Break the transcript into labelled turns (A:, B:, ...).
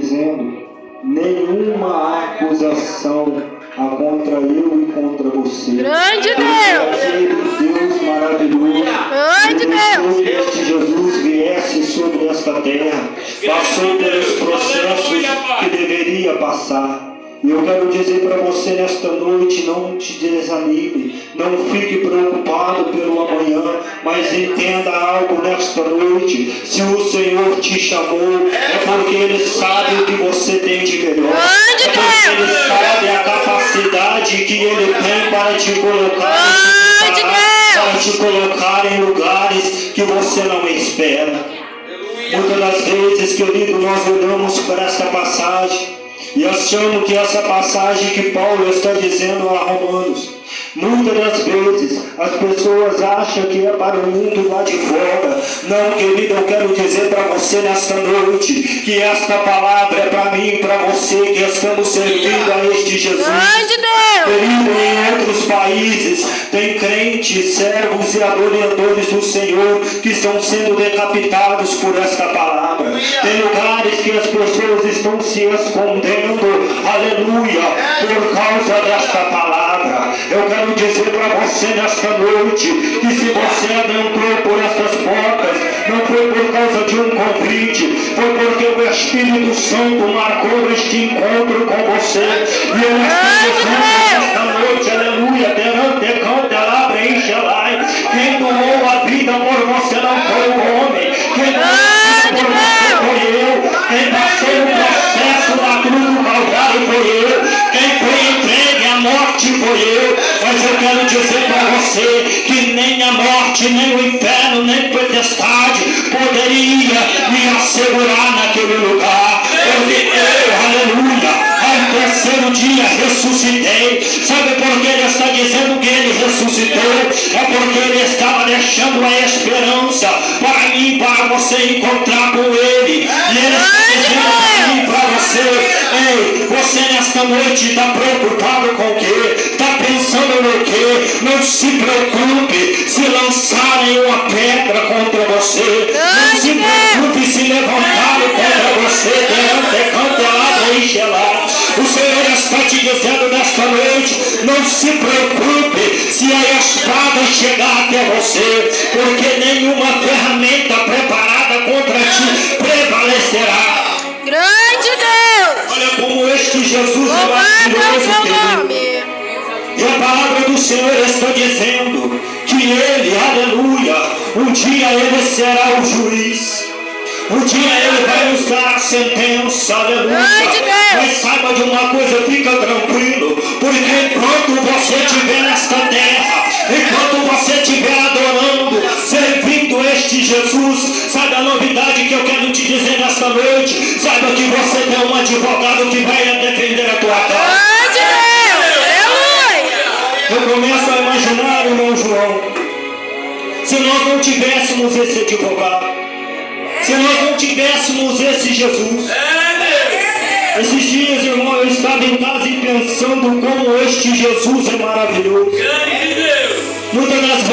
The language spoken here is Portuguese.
A: dizendo: nenhuma acusação há contra eu e contra você.
B: Grande Deus!
A: Deus maravilhoso.
B: Grande Deus!
A: Que Jesus viesse sobre esta terra, passou pelos processos que deveria passar. E eu quero dizer para você nesta noite: não te desanime, não fique preocupado pelo amanhã, mas entenda algo nesta noite: se o Senhor te chamou, é porque Ele sabe o que você tem de melhor, é porque Ele sabe a capacidade que Ele tem para te colocar em lugares que você não espera. Muitas das vezes, querido, nós olhamos para esta passagem e achamos que essa passagem que Paulo está dizendo a Romanos, muitas das vezes as pessoas acham que é para o mundo lá de fora. Não, querido, eu quero dizer para você nesta noite que esta palavra é para mim e para você que estamos servindo a este Jesus. Querido, em outros países tem crentes, servos e adoradores do Senhor que estão sendo decapitados por esta palavra. Tem lugares que as pessoas estão se escondendo, aleluia, por causa desta palavra. Eu quero dizer para você nesta noite que se você adentrou por estas portas, não foi por causa de um convite, foi porque o Espírito Santo marcou este encontro com você. E eu estou dizendo nesta noite, aleluia, perante canta lá, preenche lá. Quem doou a vida por você não foi o homem, quem doou a vida por você foi eu, quem passou o processo da cruz do Calvário foi eu, quem foi entregue à morte foi eu. Mas eu quero dizer para você que nem a morte, nem o inferno, nem potestade poderia me assegurar naquele lugar. Porque eu, aleluia, ao terceiro dia ressuscitei. Sabe por que ele está dizendo que ele ressuscitou? É porque ele estava deixando a esperança para mim, para você encontrar com ele. E ele está dizendo para mim, para você: ei, você nesta noite está preocupado com o quê? Está pensando no quê? Não se preocupe se lançarem uma pedra contra você. Não se preocupe se levantarem contra você. O Senhor está te dizendo nesta noite: não se preocupe se a espada chegar até você, porque nenhuma ferramenta preparada contra ti prevalecerá.
B: Grande Deus!
A: Olha como este Jesus
B: Louvado é o seu nome.
A: E a palavra do Senhor está dizendo que Ele, aleluia, um dia Ele será o juiz. Um dia Ele vai nos dar a sentença, aleluia. Mas saiba de uma coisa, fica tranquilo, porque enquanto você estiver nesta terra, enquanto você estiver adorando, servindo este Jesus, sabe a novidade que eu quero te dizer nesta noite? Saiba que você tem um advogado que vai defender a tua causa. Eu começo a imaginar, irmão João, se nós não tivéssemos esse advogado, se nós não tivéssemos esse Jesus. Esses dias, irmão, eu estava em casa e pensando como este Jesus é maravilhoso. Muitas das vezes